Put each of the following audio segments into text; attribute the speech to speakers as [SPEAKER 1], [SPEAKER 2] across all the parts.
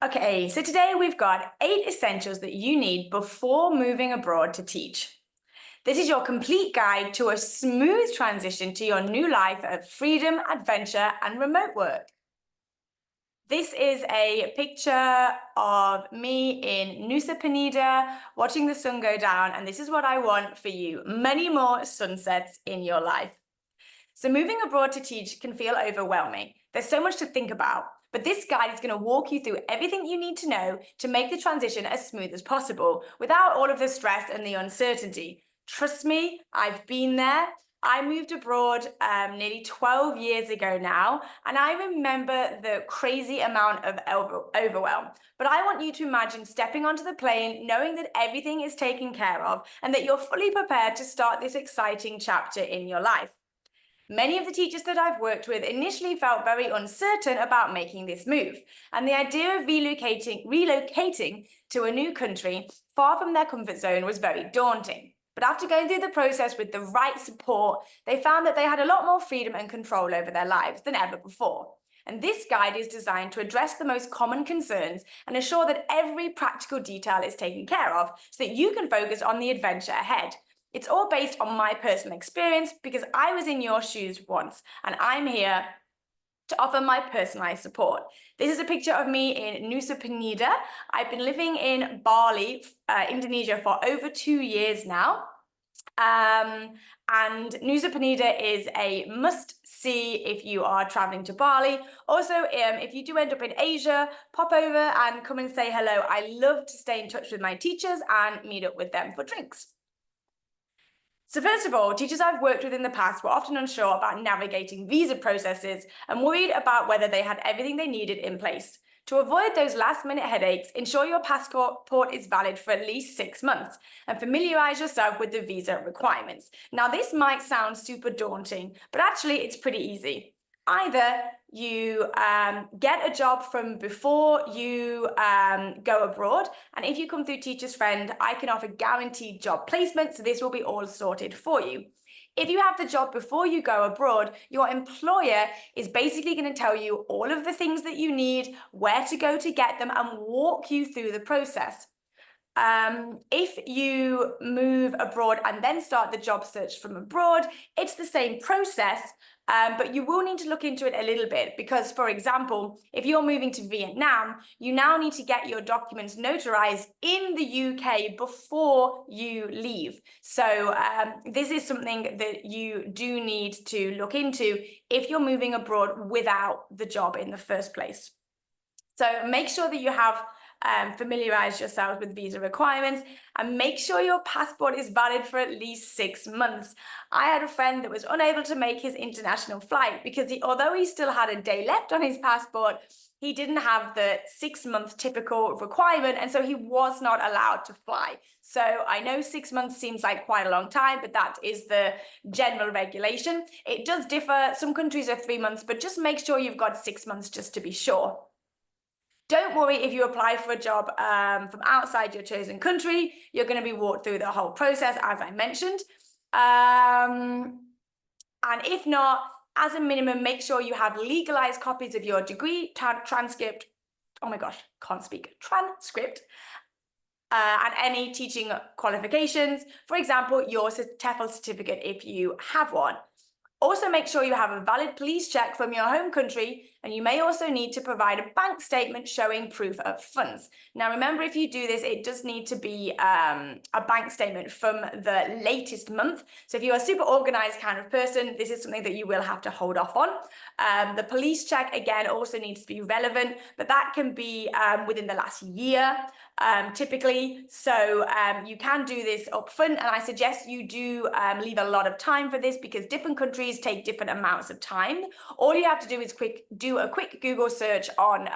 [SPEAKER 1] Okay, so today we've got 8 essentials that you need before moving abroad to teach. This is your complete guide to a smooth transition to your new life of freedom, adventure, and remote work. This is a picture of me in Nusa Penida watching the sun go down, and this is what I want for you: many more sunsets in your life. So moving abroad to teach can feel overwhelming. There's so much to think about, but this guide is going to walk you through everything you need to know to make the transition as smooth as possible without all of the stress and the uncertainty. Trust me, I've been there. I moved abroad nearly 12 years ago now, and I remember the crazy amount of overwhelm. But I want you to imagine stepping onto the plane, knowing that everything is taken care of, and that you're fully prepared to start this exciting chapter in your life. Many of the teachers that I've worked with initially felt very uncertain about making this move, and the idea of relocating to a new country far from their comfort zone was very daunting. But after going through the process with the right support, they found that they had a lot more freedom and control over their lives than ever before. And this guide is designed to address the most common concerns and ensure that every practical detail is taken care of so that you can focus on the adventure ahead. It's all based on my personal experience because I was in your shoes once, and I'm here to offer my personalized support. This is a picture of me in Nusa Penida. I've been living in Bali, Indonesia for over 2 years now. And Nusa Penida is a must-see if you are traveling to Bali. Also, if you do end up in Asia, pop over and come and say hello. I love to stay in touch with my teachers and meet up with them for drinks. So first of all, teachers I've worked with in the past were often unsure about navigating visa processes and worried about whether they had everything they needed in place. To avoid those last-minute headaches, ensure your passport is valid for at least 6 months and familiarize yourself with the visa requirements. Now, this might sound super daunting, but actually it's pretty easy. Either you get a job from before you go abroad, and if you come through Teacher's Friend, I can offer guaranteed job placement, so this will be all sorted for you. If you have the job before you go abroad, your employer is basically going to tell you all of the things that you need, where to go to get them, and walk you through the process. If you move abroad and then start the job search from abroad, it's the same process, but you will need to look into it a little bit because, for example, if you're moving to Vietnam, you now need to get your documents notarized in the UK before you leave. So this is something that you do need to look into if you're moving abroad without the job in the first place. So make sure that you have familiarize yourself with visa requirements and make sure your passport is valid for at least 6 months. I had a friend that was unable to make his international flight because although he still had a day left on his passport, he didn't have the 6-month typical requirement, and so he was not allowed to fly. So I know 6 months seems like quite a long time, but that is the general regulation. It does differ. Some countries are 3 months, but just make sure you've got 6 months just to be sure. Don't worry if you apply for a job from outside your chosen country. You're going to be walked through the whole process, as I mentioned. And if not, as a minimum, make sure you have legalized copies of your degree, transcript, oh my gosh, can't speak, transcript, and any teaching qualifications. For example, your TEFL certificate if you have one. Also, make sure you have a valid police check from your home country, and you may also need to provide a bank statement showing proof of funds. Now, remember, if you do this, it does need to be a bank statement from the latest month. So if you're a super organized kind of person, this is something that you will have to hold off on. The police check, again, also needs to be relevant, but that can be within the last year. Typically, so you can do this up front, and I suggest you do leave a lot of time for this because different countries take different amounts of time. All you have to do is do a quick Google search on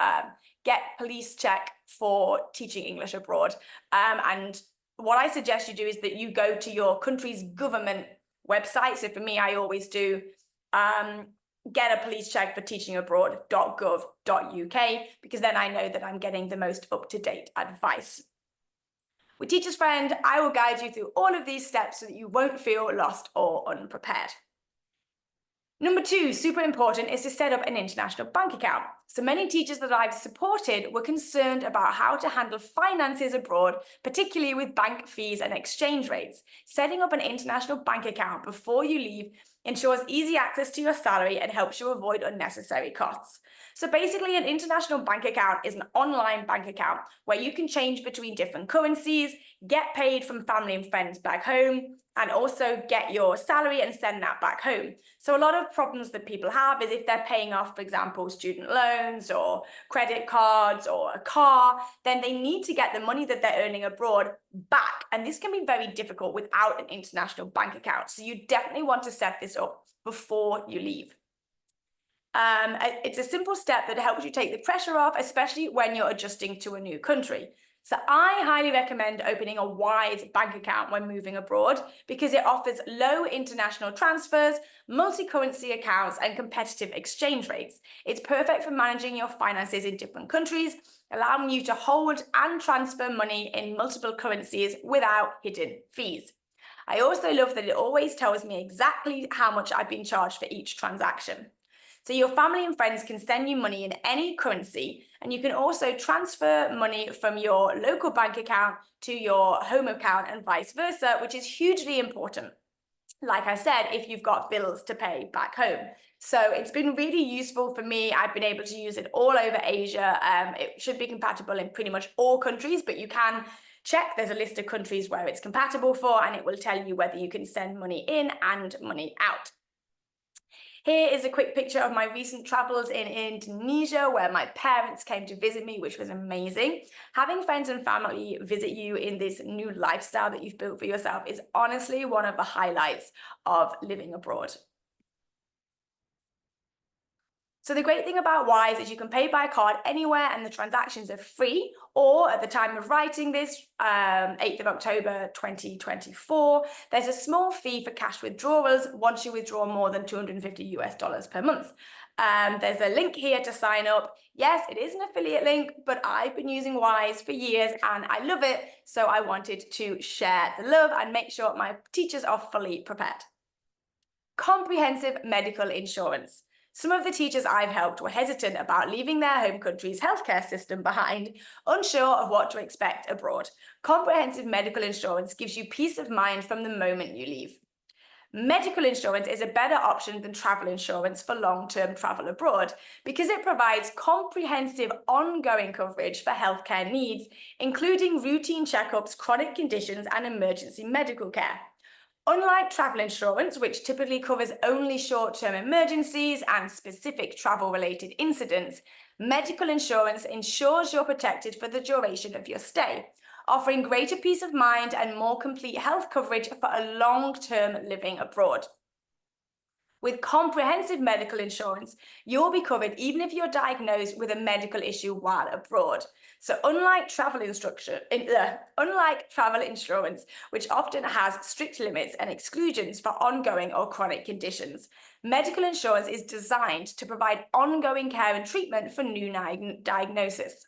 [SPEAKER 1] get police check for teaching English abroad, and what I suggest you do is that you go to your country's government website. So for me, I always do get a police check for teaching abroad.gov.uk, because then I know that I'm getting the most up-to-date advice. With Teacher's Friend, I will guide you through all of these steps so that you won't feel lost or unprepared. Number two, super important, is to set up an international bank account. So many teachers that I've supported were concerned about how to handle finances abroad, particularly with bank fees and exchange rates. Setting up an international bank account before you leave ensures easy access to your salary and helps you avoid unnecessary costs. So basically, an international bank account is an online bank account where you can change between different currencies, get paid from family and friends back home, and also get your salary and send that back home. So a lot of problems that people have is if they're paying off, for example, student loans or credit cards or a car, then they need to get the money that they're earning abroad back. And this can be very difficult without an international bank account. So you definitely want to set this up before you leave. It's a simple step that helps you take the pressure off, especially when you're adjusting to a new country. So I highly recommend opening a Wise bank account when moving abroad because it offers low international transfers, multi-currency accounts, and competitive exchange rates. It's perfect for managing your finances in different countries, allowing you to hold and transfer money in multiple currencies without hidden fees. I also love that it always tells me exactly how much I've been charged for each transaction. So your family and friends can send you money in any currency, and you can also transfer money from your local bank account to your home account and vice versa, which is hugely important. Like I said, if you've got bills to pay back home. So it's been really useful for me. I've been able to use it all over Asia. It should be compatible in pretty much all countries, but you can check. There's a list of countries where it's compatible for, and it will tell you whether you can send money in and money out. Here is a quick picture of my recent travels in Indonesia, where my parents came to visit me, which was amazing. Having friends and family visit you in this new lifestyle that you've built for yourself is honestly one of the highlights of living abroad. So the great thing about Wise is you can pay by card anywhere and the transactions are free, or at the time of writing this, 8th of October 2024, there's a small fee for cash withdrawals once you withdraw more than $250 per month. There's a link here to sign up. Yes, it is an affiliate link, but I've been using Wise for years and I love it, so I wanted to share the love and make sure my teachers are fully prepared. Comprehensive medical insurance. Some of the teachers I've helped were hesitant about leaving their home country's healthcare system behind, unsure of what to expect abroad. Comprehensive medical insurance gives you peace of mind from the moment you leave. Medical insurance is a better option than travel insurance for long-term travel abroad because it provides comprehensive ongoing coverage for healthcare needs, including routine checkups, chronic conditions, and emergency medical care. Unlike travel insurance, which typically covers only short-term emergencies and specific travel-related incidents, medical insurance ensures you're protected for the duration of your stay, offering greater peace of mind and more complete health coverage for a long-term living abroad. With comprehensive medical insurance, you'll be covered even if you're diagnosed with a medical issue while abroad. So unlike travel insurance, which often has strict limits and exclusions for ongoing or chronic conditions, medical insurance is designed to provide ongoing care and treatment for new diagnosis.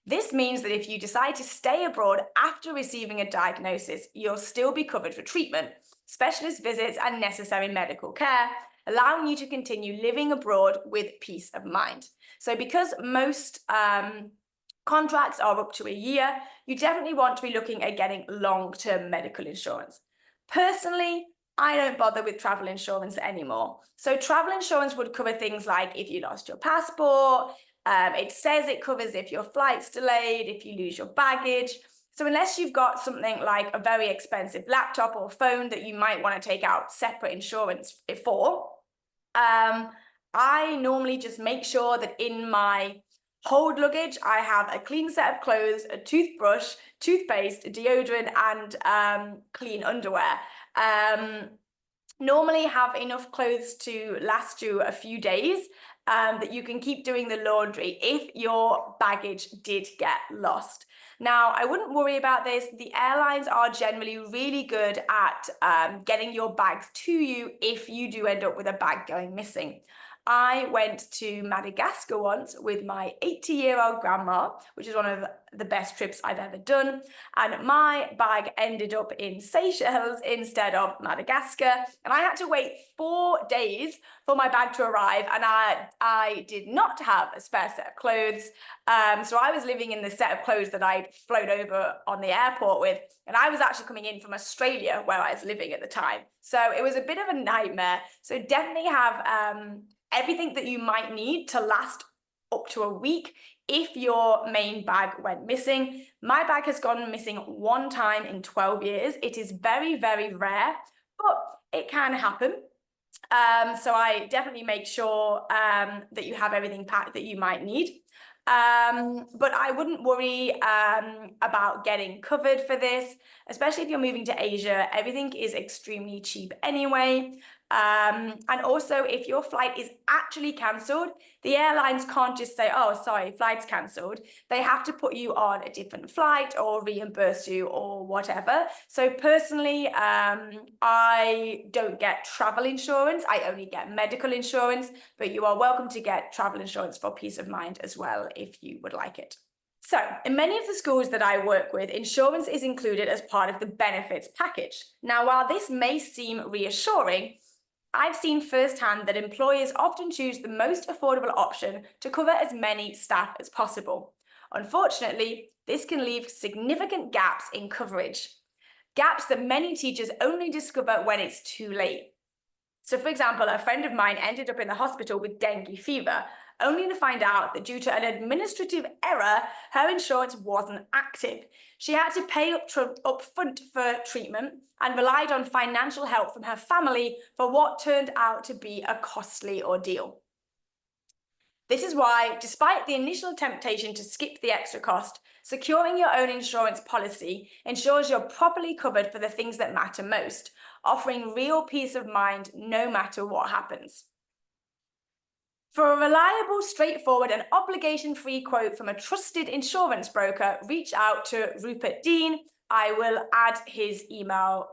[SPEAKER 1] This means that if you decide to stay abroad after receiving a diagnosis, you'll still be covered for treatment, specialist visits, and necessary medical care, allowing you to continue living abroad with peace of mind. So because most contracts are up to a year, you definitely want to be looking at getting long-term medical insurance. Personally, I don't bother with travel insurance anymore. So travel insurance would cover things like if you lost your passport, it says it covers if your flight's delayed, if you lose your baggage. So unless you've got something like a very expensive laptop or phone that you might want to take out separate insurance for, I normally just make sure that in my hold luggage, I have a clean set of clothes, a toothbrush, toothpaste, deodorant, and clean underwear. Normally have enough clothes to last you a few days, that you can keep doing the laundry if your baggage did get lost. Now, I wouldn't worry about this. The airlines are generally really good at getting your bags to you if you do end up with a bag going missing. I went to Madagascar once with my 80-year-old grandma, which is one of the best trips I've ever done. And my bag ended up in Seychelles instead of Madagascar. And I had to wait 4 days for my bag to arrive. And I did not have a spare set of clothes. So I was living in the set of clothes that I'd flown over on the airport with. And I was actually coming in from Australia, where I was living at the time. So it was a bit of a nightmare. So definitely have everything that you might need to last up to a week if your main bag went missing. My bag has gone missing 1 time in 12 years. It is very, very rare, but it can happen. So I definitely make sure that you have everything packed that you might need. But I wouldn't worry about getting covered for this, especially if you're moving to Asia. Everything is extremely cheap anyway. And also, if your flight is actually cancelled, the airlines can't just say, oh, sorry, flight's cancelled. They have to put you on a different flight or reimburse you or whatever. So personally, I don't get travel insurance. I only get medical insurance, but you are welcome to get travel insurance for peace of mind as well if you would like it. So, in many of the schools that I work with, insurance is included as part of the benefits package. Now, while this may seem reassuring, I've seen firsthand that employers often choose the most affordable option to cover as many staff as possible. Unfortunately, this can leave significant gaps in coverage, gaps that many teachers only discover when it's too late. So, for example, a friend of mine ended up in the hospital with dengue fever, only to find out that due to an administrative error, her insurance wasn't active. She had to pay up front for treatment and relied on financial help from her family for what turned out to be a costly ordeal. This is why, despite the initial temptation to skip the extra cost, securing your own insurance policy ensures you're properly covered for the things that matter most, offering real peace of mind no matter what happens. For a reliable, straightforward and obligation-free quote from a trusted insurance broker, reach out to Rupert Dean. I will add his email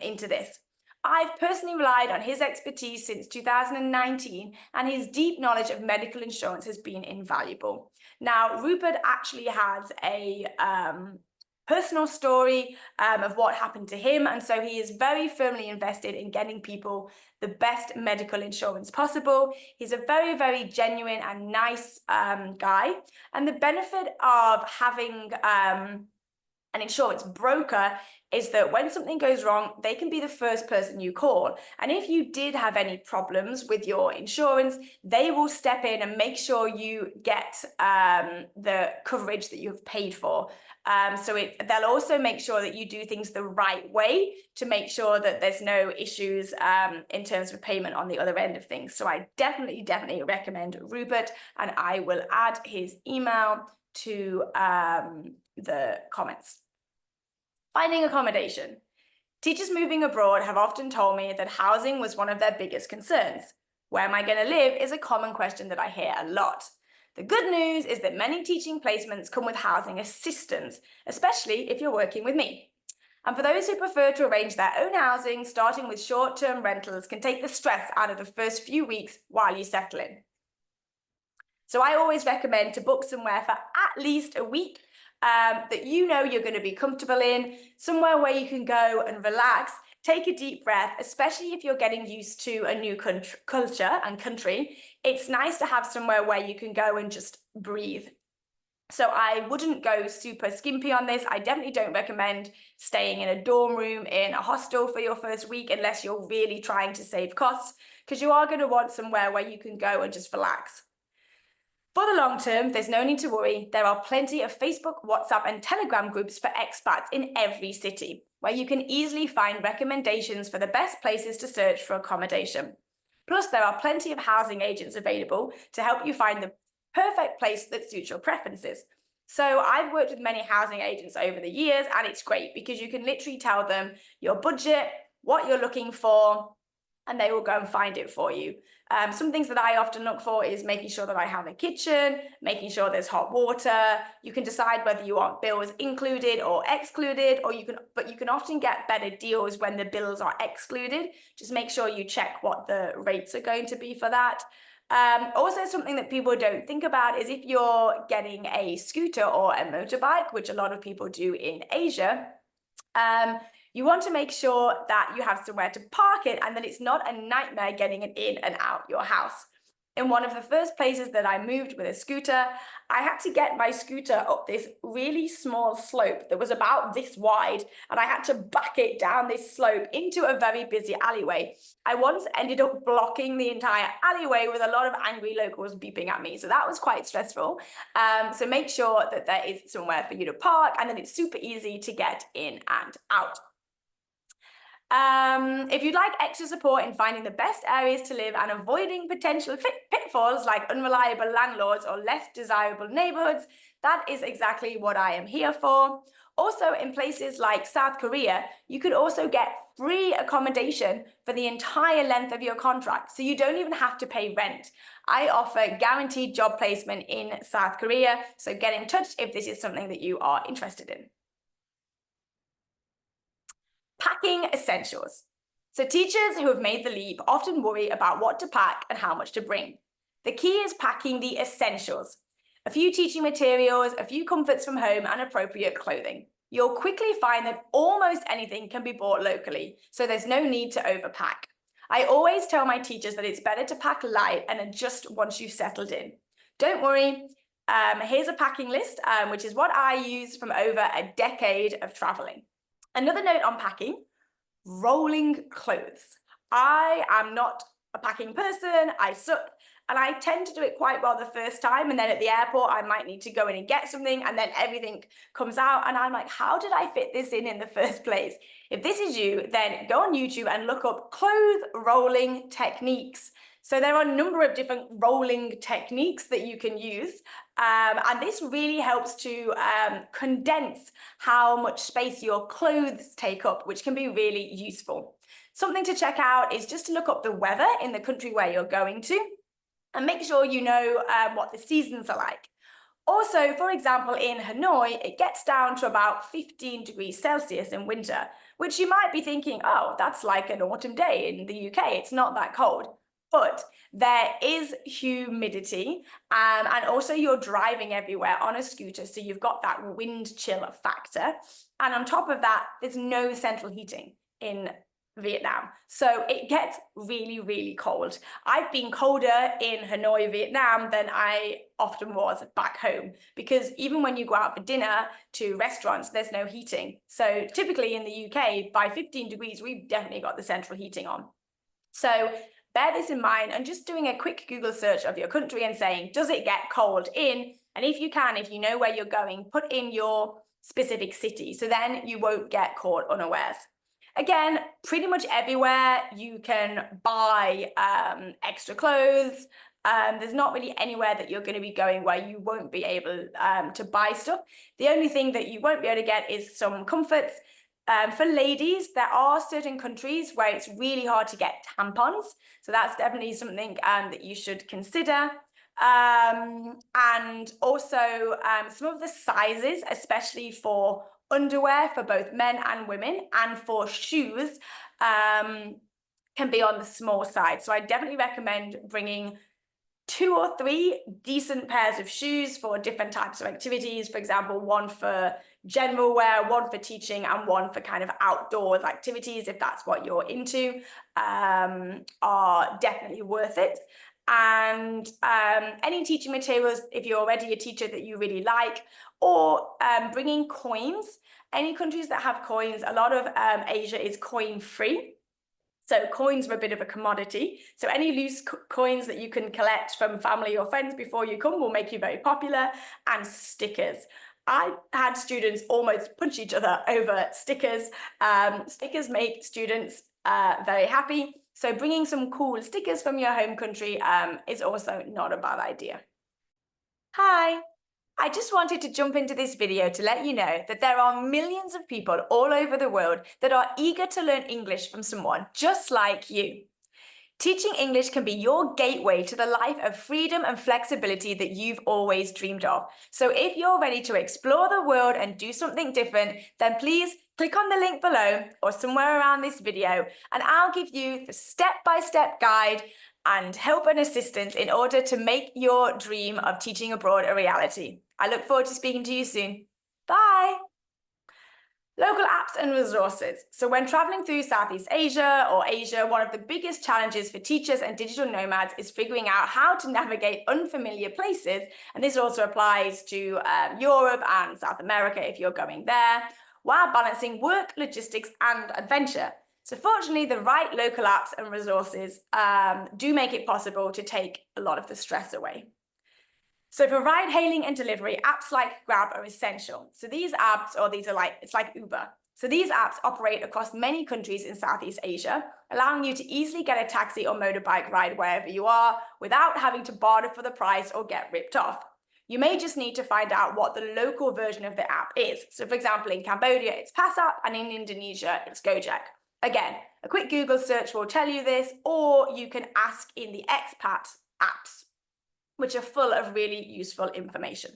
[SPEAKER 1] into this. I've personally relied on his expertise since 2019, and his deep knowledge of medical insurance has been invaluable. Now, Rupert actually has a personal story of what happened to him, and so he is very firmly invested in getting people the best medical insurance possible. He's a very, very genuine and nice guy, and the benefit of having an insurance broker is that when something goes wrong, they can be the first person you call. And if you did have any problems with your insurance, they will step in and make sure you get the coverage that you've paid for. They'll also make sure that you do things the right way to make sure that there's no issues in terms of payment on the other end of things. So I definitely recommend Rupert, and I will add his email to the comments. Finding accommodation. Teachers moving abroad have often told me that housing was one of their biggest concerns. Where am I going to live is a common question that I hear a lot. The good news is that many teaching placements come with housing assistance, especially if you're working with me. And for those who prefer to arrange their own housing, starting with short-term rentals can take the stress out of the first few weeks while you settle in. So I always recommend to book somewhere for at least a week that you know you're going to be comfortable in, somewhere where you can go and relax, take a deep breath, especially if you're getting used to a new culture and country. It's nice to have somewhere where you can go and just breathe. So I wouldn't go super skimpy on this. I definitely don't recommend staying in a dorm room in a hostel for your first week unless you're really trying to save costs, because you are going to want somewhere where you can go and just relax. For the long term, there's no need to worry. There are plenty of Facebook, WhatsApp, and Telegram groups for expats in every city, where you can easily find recommendations for the best places to search for accommodation. Plus, there are plenty of housing agents available to help you find the perfect place that suits your preferences. So I've worked with many housing agents over the years, and it's great because you can literally tell them your budget, what you're looking for, and they will go and find it for you. Some things that I often look for is making sure that I have a kitchen, making sure there's hot water. You can decide whether you want bills included or excluded, but you can often get better deals when the bills are excluded. Just make sure you check what the rates are going to be for that. Also, something that people don't think about is if you're getting a scooter or a motorbike, which a lot of people do in Asia, you want to make sure that you have somewhere to park it and that it's not a nightmare getting it in and out your house. In one of the first places that I moved with a scooter, I had to get my scooter up this really small slope that was about this wide, and I had to back it down this slope into a very busy alleyway. I once ended up blocking the entire alleyway with a lot of angry locals beeping at me, so that was quite stressful. So make sure that there is somewhere for you to park and that it's super easy to get in and out. If you'd like extra support in finding the best areas to live and avoiding potential pitfalls like unreliable landlords or less desirable neighborhoods, that is exactly what I am here for. Also, in places like South Korea, you could also get free accommodation for the entire length of your contract, so you don't even have to pay rent. I offer guaranteed job placement in South Korea, so get in touch if this is something that you are interested in. Packing essentials. So teachers who have made the leap often worry about what to pack and how much to bring. The key is packing the essentials. A few teaching materials, a few comforts from home, and appropriate clothing. You'll quickly find that almost anything can be bought locally, so there's no need to overpack. I always tell my teachers that it's better to pack light and adjust once you've settled in. Don't worry, here's a packing list, which is what I use from over a decade of traveling. Another note on packing, rolling clothes. I am not a packing person, I suck, and I tend to do it quite well the first time, and then at the airport I might need to go in and get something, and then everything comes out, and I'm like, how did I fit this in the first place? If this is you, then go on YouTube and look up clothes rolling techniques. So there are a number of different rolling techniques that you can use, and this really helps to condense how much space your clothes take up, which can be really useful. Something to check out is just to look up the weather in the country where you're going to, and make sure you know what the seasons are like. Also, for example, in Hanoi, it gets down to about 15 degrees Celsius in winter, which you might be thinking, oh, that's like an autumn day in the UK. It's not that cold. But there is humidity, and also you're driving everywhere on a scooter, so you've got that wind chill factor. And on top of that, there's no central heating in Vietnam. So it gets really, really cold. I've been colder in Hanoi, Vietnam than I often was back home, because even when you go out for dinner to restaurants, there's no heating. So typically in the UK, by 15 degrees, we've definitely got the central heating on. So bear this in mind, and just doing a quick Google search of your country and saying, does it get cold in? And if you can, if you know where you're going, put in your specific city, so then you won't get caught unawares. Again, pretty much everywhere you can buy extra clothes. There's not really anywhere that you're going to be going where you won't be able to buy stuff. The only thing that you won't be able to get is some comforts. For ladies, there are certain countries where it's really hard to get tampons. So that's definitely something that you should consider. And also some of the sizes, especially for underwear for both men and women, and for shoes, can be on the small side. So I definitely recommend bringing 2 or 3 decent pairs of shoes for different types of activities. For example, one for general wear, one for teaching, and one for kind of outdoors activities, if that's what you're into, are definitely worth it. And any teaching materials, if you're already a teacher that you really like, or bringing coins. Any countries that have coins, a lot of Asia is coin free. So coins are a bit of a commodity. So any loose coins that you can collect from family or friends before you come will make you very popular. And stickers. I had students almost punch each other over stickers. Stickers make students very happy. So bringing some cool stickers from your home country is also not a bad idea. Hi. I just wanted to jump into this video to let you know that there are millions of people all over the world that are eager to learn English from someone just like you. Teaching English can be your gateway to the life of freedom and flexibility that you've always dreamed of. So if you're ready to explore the world and do something different, then please click on the link below or somewhere around this video, and I'll give you the step-by-step guide and help and assistance in order to make your dream of teaching abroad a reality. I look forward to speaking to you soon. Bye. Local apps and resources. So when traveling through Southeast Asia or Asia, one of the biggest challenges for teachers and digital nomads is figuring out how to navigate unfamiliar places. And this also applies to Europe and South America if you're going there, while balancing work, logistics, and adventure. So fortunately, the right local apps and resources do make it possible to take a lot of the stress away. So for ride hailing and delivery, apps like Grab are essential. So these apps, it's like Uber. So these apps operate across many countries in Southeast Asia, allowing you to easily get a taxi or motorbike ride wherever you are without having to barter for the price or get ripped off. You may just need to find out what the local version of the app is. So for example, in Cambodia, it's PassApp, and in Indonesia, it's Gojek. Again, a quick Google search will tell you this, or you can ask in the expat apps, which are full of really useful information.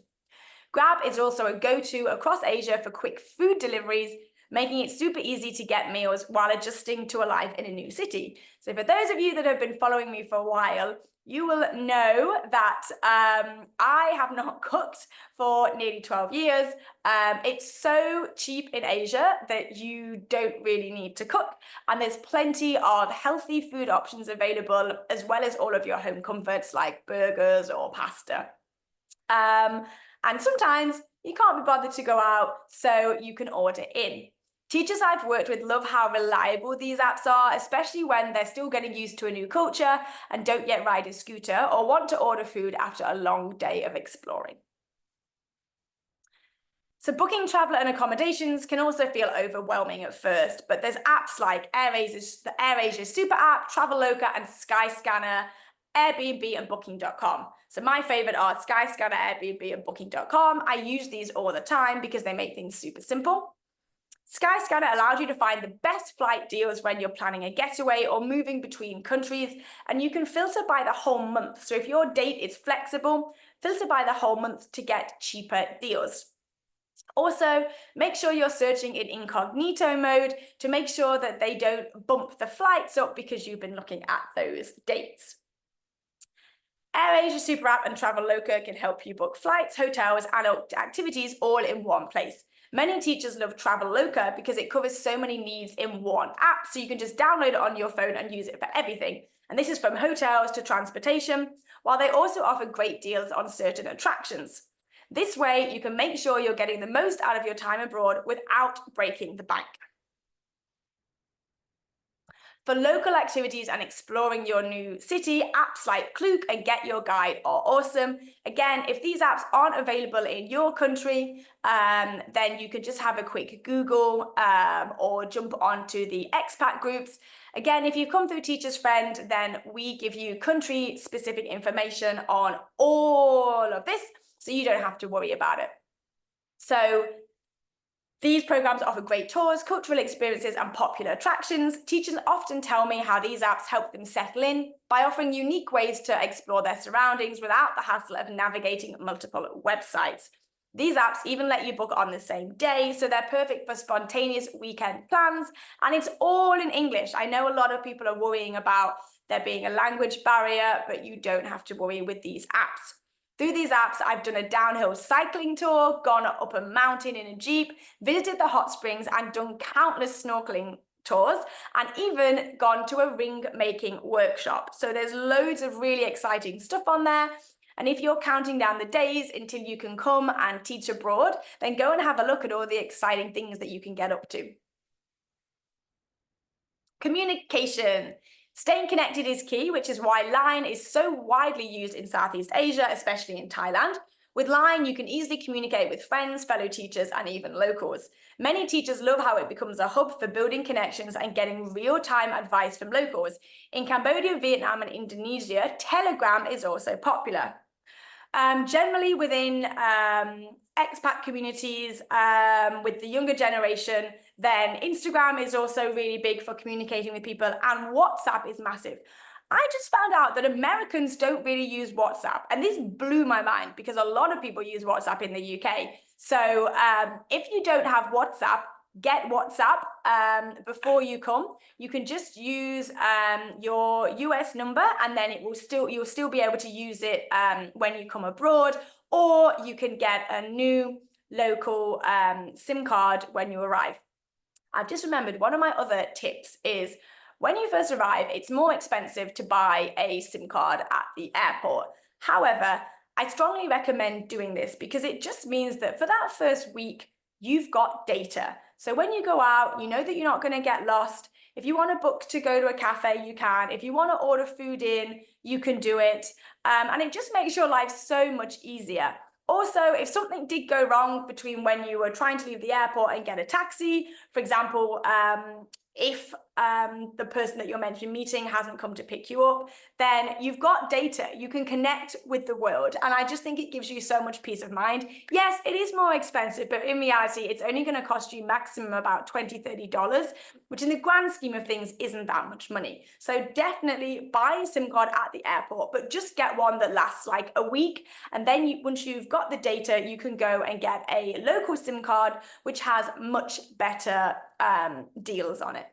[SPEAKER 1] Grab is also a go-to across Asia for quick food deliveries, making it super easy to get meals while adjusting to a life in a new city. So for those of you that have been following me for a while, you will know that I have not cooked for nearly 12 years. It's so cheap in Asia that you don't really need to cook. And there's plenty of healthy food options available, as well as all of your home comforts like burgers or pasta. And sometimes you can't be bothered to go out, so you can order in. Teachers I've worked with love how reliable these apps are, especially when they're still getting used to a new culture and don't yet ride a scooter or want to order food after a long day of exploring. So booking travel and accommodations can also feel overwhelming at first, but there's apps like the AirAsia Super App, Traveloka, and Skyscanner, Airbnb, and Booking.com. So my favorite are Skyscanner, Airbnb, and Booking.com. I use these all the time because they make things super simple. Skyscanner allows you to find the best flight deals when you're planning a getaway or moving between countries, and you can filter by the whole month. So if your date is flexible, filter by the whole month to get cheaper deals. Also, make sure you're searching in incognito mode to make sure that they don't bump the flights up because you've been looking at those dates. AirAsia Super App and Traveloka can help you book flights, hotels, and activities all in one place. Many teachers love Traveloka because it covers so many needs in one app, so you can just download it on your phone and use it for everything. And this is from hotels to transportation, while they also offer great deals on certain attractions. This way, you can make sure you're getting the most out of your time abroad without breaking the bank. For local activities and exploring your new city, apps like Klook and Get Your Guide are awesome. Again, if these apps aren't available in your country, then you can just have a quick Google or jump onto the expat groups. Again, if you come through Teacher's Friend, then we give you country-specific information on all of this, so you don't have to worry about it. So these programs offer great tours, cultural experiences, and popular attractions. Teachers often tell me how these apps help them settle in by offering unique ways to explore their surroundings without the hassle of navigating multiple websites. These apps even let you book on the same day, so they're perfect for spontaneous weekend plans, and it's all in English. I know a lot of people are worrying about there being a language barrier, but you don't have to worry with these apps. Through these apps, I've done a downhill cycling tour, gone up a mountain in a Jeep, visited the hot springs, and done countless snorkeling tours, and even gone to a ring making workshop. So there's loads of really exciting stuff on there. And if you're counting down the days until you can come and teach abroad, then go and have a look at all the exciting things that you can get up to. Communication. Staying connected is key, which is why Line is so widely used in Southeast Asia, especially in Thailand. With Line, you can easily communicate with friends, fellow teachers, and even locals. Many teachers love how it becomes a hub for building connections and getting real-time advice from locals. In Cambodia, Vietnam, and Indonesia, Telegram is also popular. Generally within expat communities, with the younger generation, then Instagram is also really big for communicating with people, and WhatsApp is massive. I just found out that Americans don't really use WhatsApp, and this blew my mind because a lot of people use WhatsApp in the UK. So if you don't have WhatsApp, get WhatsApp before you come. You can just use your US number, and then you'll still be able to use it when you come abroad, or you can get a new local SIM card when you arrive. I've just remembered one of my other tips is when you first arrive, it's more expensive to buy a SIM card at the airport. However, I strongly recommend doing this because it just means that for that first week, you've got data. So when you go out, you know that you're not going to get lost. If you want to book to go to a cafe, you can. If you want to order food in, you can do it. And it just makes your life so much easier. Also, if something did go wrong between when you were trying to leave the airport and get a taxi, for example, if the person that you're meant to be meeting hasn't come to pick you up, then you've got data. You can connect with the world. And I just think it gives you so much peace of mind. Yes, it is more expensive, but in reality, it's only going to cost you maximum about $20, $30, which in the grand scheme of things isn't that much money. So definitely buy a SIM card at the airport, but just get one that lasts like a week. And then once you've got the data, you can go and get a local SIM card, which has much better deals on it.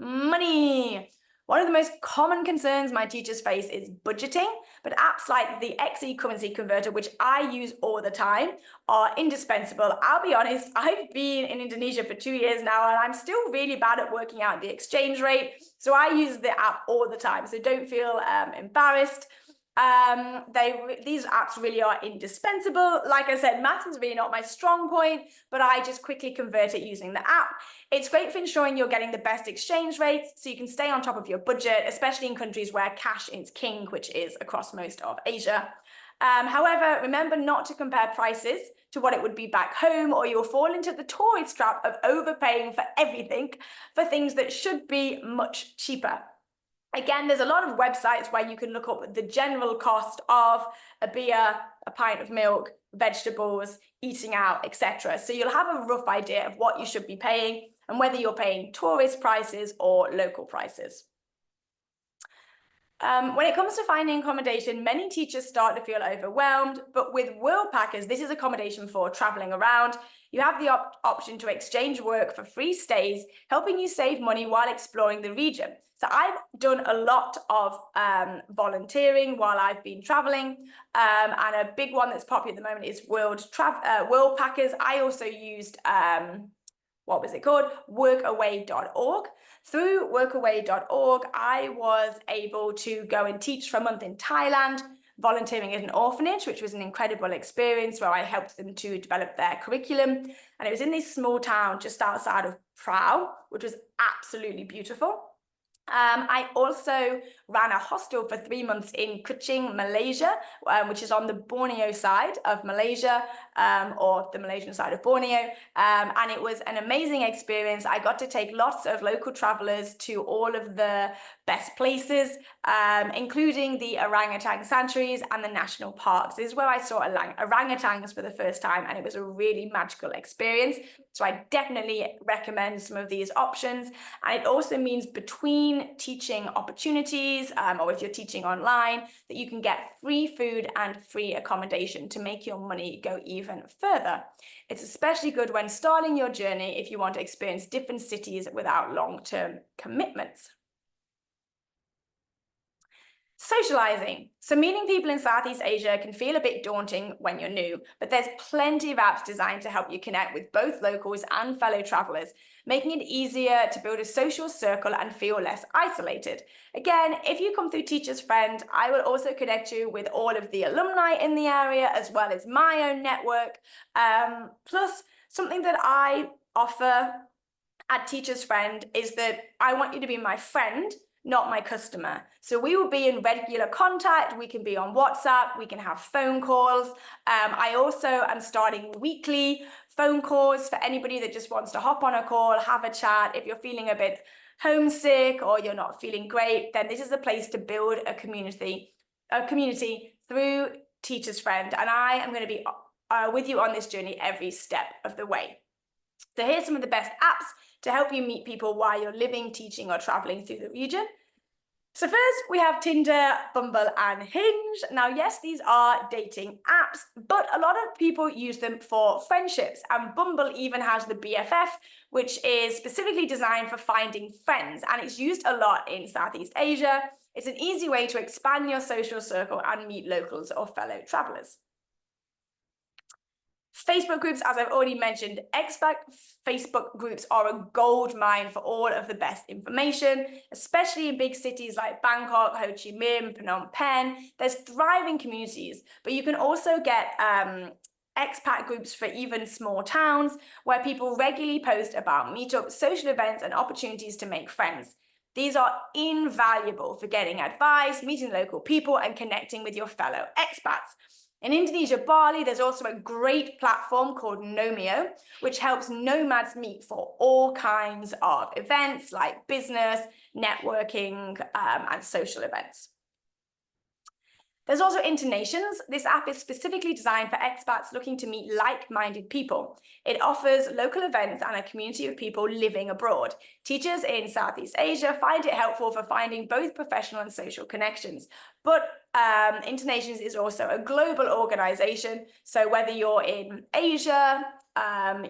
[SPEAKER 1] Money. One of the most common concerns my teachers face is budgeting, but apps like the XE currency converter, which I use all the time, are indispensable. I'll be honest, I've been in Indonesia for 2 years now, and I'm still really bad at working out the exchange rate. So I use the app all the time. So don't feel embarrassed. These apps really are indispensable. Like I said, maths is really not my strong point, but I just quickly convert it using the app. It's great for ensuring you're getting the best exchange rates so you can stay on top of your budget, especially in countries where cash is king, which is across most of Asia. However, remember not to compare prices to what it would be back home, or you'll fall into the tourist trap of overpaying for everything for things that should be much cheaper. Again, there's a lot of websites where you can look up the general cost of a beer, a pint of milk, vegetables, eating out, etc. So you'll have a rough idea of what you should be paying and whether you're paying tourist prices or local prices. When it comes to finding accommodation, many teachers start to feel overwhelmed, but with Worldpackers, this is accommodation for traveling around. You have the option to exchange work for free stays, helping you save money while exploring the region. So I've done a lot of volunteering while I've been traveling, and a big one that's popular at the moment is Worldpackers. I also used what was it called? Workaway.org. Through workaway.org, I was able to go and teach for a month in Thailand, volunteering at an orphanage, which was an incredible experience where I helped them to develop their curriculum. And it was in this small town just outside of Prao, which was absolutely beautiful. I also ran a hostel for 3 months in Kuching, Malaysia, which is on the Borneo side of Malaysia, or the Malaysian side of Borneo. And it was an amazing experience. I got to take lots of local travelers to all of the best places, including the orangutan sanctuaries and the national parks. This is where I saw orangutans for the first time, and it was a really magical experience. So I definitely recommend some of these options. And it also means between teaching opportunities, or if you're teaching online, that you can get free food and free accommodation to make your money go even further. It's especially good when starting your journey if you want to experience different cities without long-term commitments. Socializing. So meeting people in Southeast Asia can feel a bit daunting when you're new, but there's plenty of apps designed to help you connect with both locals and fellow travelers, making it easier to build a social circle and feel less isolated. Again, if you come through Teacher's Friend, I will also connect you with all of the alumni in the area, as well as my own network. Plus, something that I offer at Teacher's Friend is that I want you to be my friend, not my customer. So we will be in regular contact. We can be on WhatsApp, we can have phone calls. I also am starting weekly phone calls for anybody that just wants to hop on a call, have a chat. If you're feeling a bit homesick or you're not feeling great, then this is the place to build a community through Teacher's Friend. And I am going to be with you on this journey every step of the way. So here's some of the best apps to help you meet people while you're living, teaching, or traveling through the region. So first we have Tinder, Bumble and Hinge. Now, yes, these are dating apps, but a lot of people use them for friendships, and Bumble even has the BFF, which is specifically designed for finding friends, and it's used a lot in Southeast Asia. It's an easy way to expand your social circle and meet locals or fellow travelers. Facebook groups, as I've already mentioned, expat Facebook groups are a gold mine for all of the best information, especially in big cities like Bangkok, Ho Chi Minh, Phnom Penh. There's thriving communities, but you can also get expat groups for even small towns where people regularly post about meetups, social events, and opportunities to make friends. These are invaluable for getting advice, meeting local people, and connecting with your fellow expats. In Indonesia, Bali, there's also a great platform called Nomeo, which helps nomads meet for all kinds of events like business, networking, and social events. There's also Internations. This app is specifically designed for expats looking to meet like-minded people. It offers local events and a community of people living abroad. Teachers in Southeast Asia find it helpful for finding both professional and social connections. But Internations is also a global organization. So whether you're in Asia,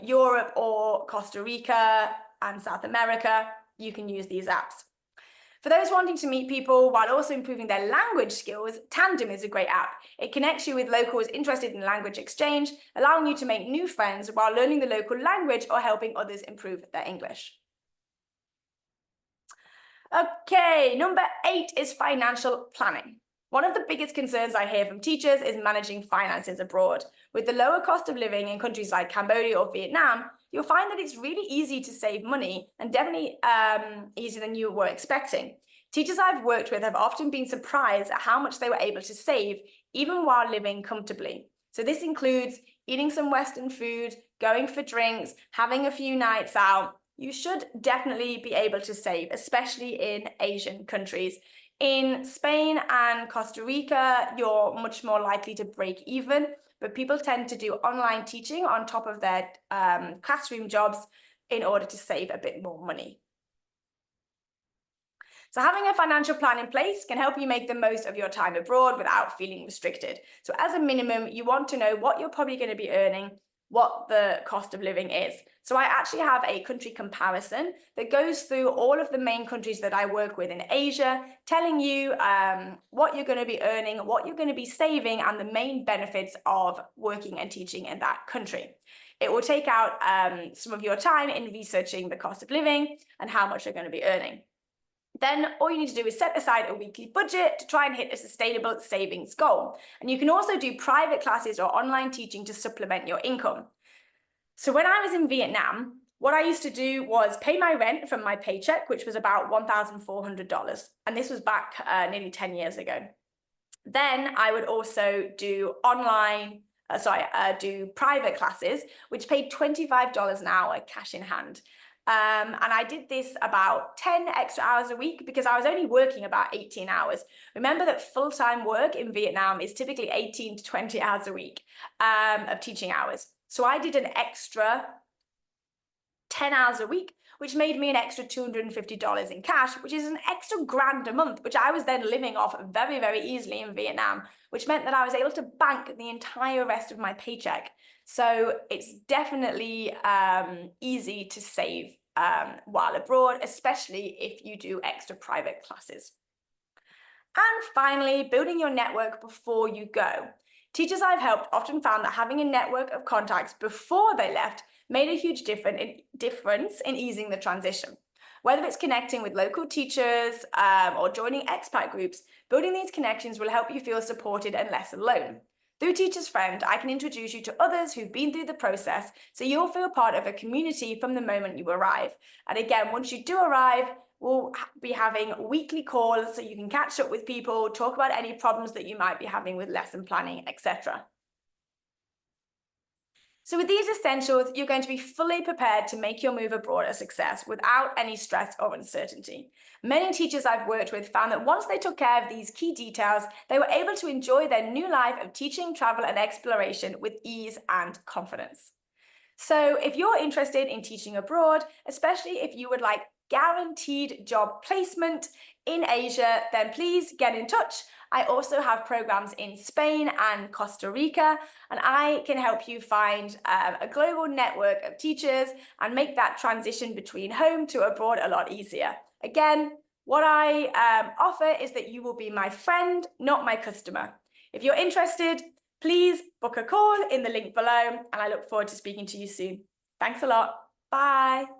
[SPEAKER 1] Europe, or Costa Rica and South America, you can use these apps. For those wanting to meet people while also improving their language skills, Tandem is a great app. It connects you with locals interested in language exchange, allowing you to make new friends while learning the local language or helping others improve their English. Okay, number 8 is financial planning. One of the biggest concerns I hear from teachers is managing finances abroad. With the lower cost of living in countries like Cambodia or Vietnam, you'll find that it's really easy to save money, and definitely easier than you were expecting. Teachers I've worked with have often been surprised at how much they were able to save, even while living comfortably. So this includes eating some Western food, going for drinks, having a few nights out. You should definitely be able to save, especially in Asian countries. In Spain and Costa Rica, you're much more likely to break even, but people tend to do online teaching on top of their classroom jobs in order to save a bit more money. So having a financial plan in place can help you make the most of your time abroad without feeling restricted. So as a minimum, you want to know what you're probably going to be earning, what the cost of living is. So I actually have a country comparison that goes through all of the main countries that I work with in Asia, telling you what you're going to be earning, what you're going to be saving, and the main benefits of working and teaching in that country. It will take out some of your time in researching the cost of living and how much you're going to be earning. Then all you need to do is set aside a weekly budget to try and hit a sustainable savings goal. And you can also do private classes or online teaching to supplement your income. So when I was in Vietnam, what I used to do was pay my rent from my paycheck, which was about $1,400. And this was back nearly 10 years ago. Then I would also do do private classes, which paid $25 an hour cash in hand. And I did this about 10 extra hours a week because I was only working about 18 hours. Remember that full-time work in Vietnam is typically 18 to 20 hours a week of teaching hours. So I did an extra 10 hours a week, which made me an extra $250 in cash, which is an extra grand a month, which I was then living off very, very easily in Vietnam, which meant that I was able to bank the entire rest of my paycheck. So it's definitely easy to save while abroad, especially if you do extra private classes. And finally, building your network before you go. Teachers I've helped often found that having a network of contacts before they left made a huge difference in easing the transition. Whether it's connecting with local teachers or joining expat groups, building these connections will help you feel supported and less alone. Through Teacher's Friend, I can introduce you to others who've been through the process, so you'll feel part of a community from the moment you arrive. And again, once you do arrive, we'll be having weekly calls so you can catch up with people, talk about any problems that you might be having with lesson planning, etc. So with these essentials, you're going to be fully prepared to make your move abroad a success without any stress or uncertainty. Many teachers I've worked with found that once they took care of these key details, they were able to enjoy their new life of teaching, travel, and exploration with ease and confidence. So if you're interested in teaching abroad, especially if you would like guaranteed job placement in Asia, then please get in touch. I also have programs in Spain and Costa Rica, and I can help you find a global network of teachers and make that transition between home to abroad a lot easier. Again, what I offer is that you will be my friend, not my customer. If you're interested, please book a call in the link below, and I look forward to speaking to you soon. Thanks a lot. Bye.